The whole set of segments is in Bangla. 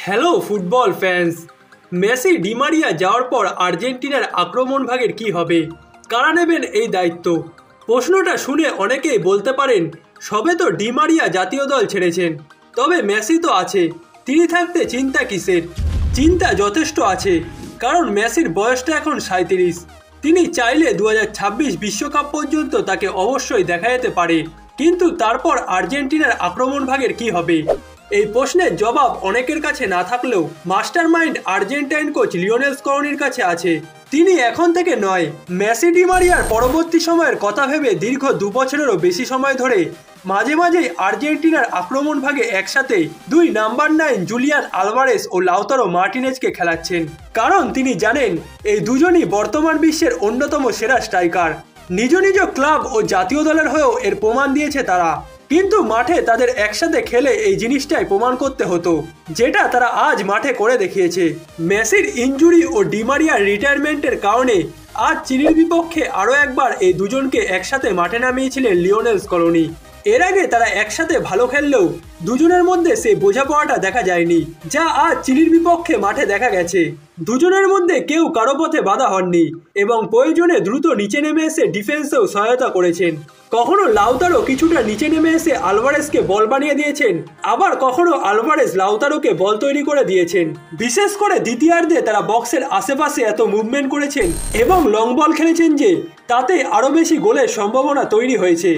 Hello football fans. Messi Di Maria যাওয়ার পর আর্জেন্টিনার আক্রমণ ভাগের কি হবে, কারা নেবেন এই দায়িত্ব? প্রশ্নটা শুনে অনেকেই বলতে পারেন সবে তো ডিমারিয়া জাতীয় দল ছেড়েছেন, তবে মেসি তো আছে, তিনি থাকতে চিন্তা কিসের? চিন্তা যথেষ্ট আছে, কারণ মেসির বয়সটা এখন 37। তিনি চাইলে 2026 বিশ্বকাপ পর্যন্ত তাকে অবশ্যই দেখা যেতে পারে, কিন্তু তারপর আর্জেন্টিনার আক্রমণ ভাগের কি হবে? এই প্রশ্নের জবাব অনেকের কাছে না থাকলেও master mind Argentine coach Lionel স্কলোনির কাছে আছে। তিনি এখন থেকে নয়, মেসি ডিমারিয়ার পরবর্তী সময়ের কথা ভেবে দীর্ঘ 2 বছরেরও বেশি সময় ধরে মাঝে মাঝেই আর্জেন্টিনার আক্রমণ ভাগে একসাথে 2 নাম্বার 9 জুলিয়ান আলভারেস ও লাউতারো মার্টিনেজকে খেলাচ্ছেন, কারণ তিনি জানেন এই দুজনই বর্তমান বিশ্বের অন্যতম সেরা স্ট্রাইকার। নিজ নিজ ক্লাব ও জাতীয় দলের হয়েও এর প্রমাণ দিয়েছে তারা, কিন্তু মাঠে তাদের একসাথে খেলে এই জিনিসটাই প্রমাণ করতে হতো, যেটা তারা আজ মাঠে করে দেখিয়েছে। মেসির ইনজুরি ও ডিমারিয়ার রিটায়ারমেন্টের কারণে আজ চিলির বিপক্ষে আরও একবার এই দুজনকে একসাথে মাঠে নামিয়েছিলেন লিওনেল স্কলোনি। এর আগে তারা একসাথে ভালো খেললেও দুজনের মধ্যে সেই বোঝাপড়াটা দেখা যায়নি, যা আজ চিলির বিপক্ষে মাঠে দেখা গেছে। দুজনের মধ্যে কেউ কারো পথে বাধা হননি এবং প্রয়োজনে দ্রুত নিচে নেমে এসে ডিফেন্সেও সহায়তা করেছেন। কখনো লাউতারো কিছুটা নিচে নেমে এসে আলভারেজকে বল বানিয়ে দিয়েছেন, আবার কখনো আলভারেজ লাউতারোকে বল তৈরি করে দিয়েছেন। বিশেষ করে দ্বিতীয়ার্ধে তারা বক্সের আশেপাশে এত মুভমেন্ট করেছেন এবং লং বল খেলেছেন যে তাতে আরও বেশি গোলের সম্ভাবনা তৈরি হয়েছে।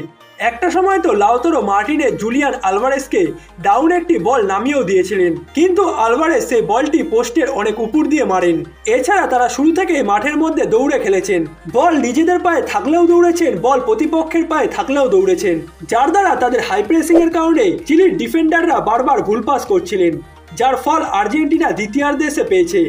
একটা সময় তো লাউতারো মার্টিনেজ জুলিয়ান আলভারেজকে ডাউন একটি বল নামিয়েও দিয়েছিলেন, কিন্তু আলভারেজ সেই বলটি পোস্টের অনেক উপর দিয়ে মারেন। এছাড়া তারা শুরু থেকে মাঠের মধ্যে দৌড়ে খেলেছেন, বল নিজেদের পায়ে থাকলেও দৌড়েছেন, বল প্রতিপক্ষের পায়ে থাকলেও দৌড়েছেন, যার দ্বারা তাদের হাই প্রেসিং এর কারণে চিলির ডিফেন্ডাররা বারবার ভুল পাস করছিলেন, যার ফল আর্জেন্টিনা দ্বিতীয়ার্ধে এসে পেয়েছে।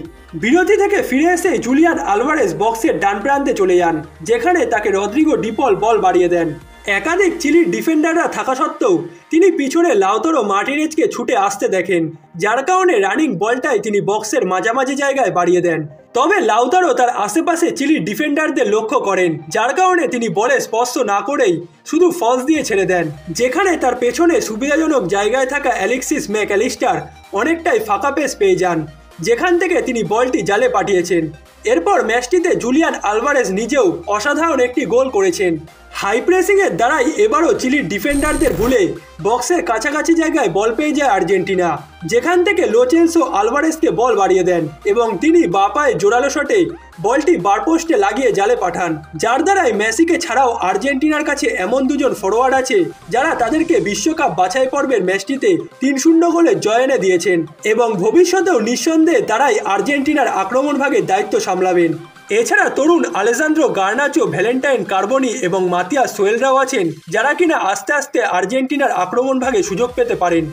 বিরতি থেকে ফিরে এসে জুলিয়ান আলভারেজ বক্সের ডান প্রান্তে চলে যান, যেখানে তাকে রদ্রিগো ডিপল বল বাড়িয়ে দেন। একাধিক চিলির ডিফেন্ডাররা থাকা সত্ত্বেও তিনি পিছনে লাউতারো মার্টিনেজকে ছুটে আসতে দেখেন, যার কারণে রানিং বলটাই তিনি বক্সের মাঝামাঝি জায়গায় বাড়িয়ে দেন। তবে লাউতারো তার আশেপাশে চিলির ডিফেন্ডারদের লক্ষ্য করেন, যার কারণে তিনি বলে স্পর্শ না করেই শুধু ফলস দিয়ে ছেড়ে দেন, যেখানে তার পেছনে সুবিধাজনক জায়গায় থাকা অ্যালেক্সিস ম্যাকঅ্যালিস্টার অনেকটাই ফাঁকা পেস পেয়ে যান, যেখান থেকে তিনি বলটি জালে পাঠিয়েছেন। এরপর ম্যাচটিতে জুলিয়ান আলভারেজ নিজেও অসাধারণ একটি গোল করেছেন। হাই প্রেসিংয়ের দ্বারাই এবারও চিলির ডিফেন্ডারদের ভুলে বক্সের কাছাকাছি জায়গায় বল পেয়ে যায় আর্জেন্টিনা, যেখান থেকে লো চেলসো আলভারেজকে বল বাড়িয়ে দেন এবং তিনি বাঁ পায়ে জোরালো শটে বলটি বার পোস্টে লাগিয়ে জালে পাঠান, যার দ্বারাই মেসিকে ছাড়াও আর্জেন্টিনার কাছে এমন দুজন ফরোয়ার্ড আছে যারা তাদেরকে বিশ্বকাপ বাছাই পর্বের ম্যাচটিতে 3-0 গোলে জয় এনে দিয়েছেন এবং ভবিষ্যতেও নিঃসন্দেহে তারাই আর্জেন্টিনার আক্রমণ ভাগের দায়িত্ব সামলাবেন। এছাড়া তরুণ আলেজান্দ্রো গার্নাচো, ভ্যালেন্টাইন কার্বনি এবং মাতিয়াস সোয়েলরাও আছেন, যারা কিনা আস্তে আস্তে আর্জেন্টিনার আক্রমণ ভাগে সুযোগ পেতে পারেন।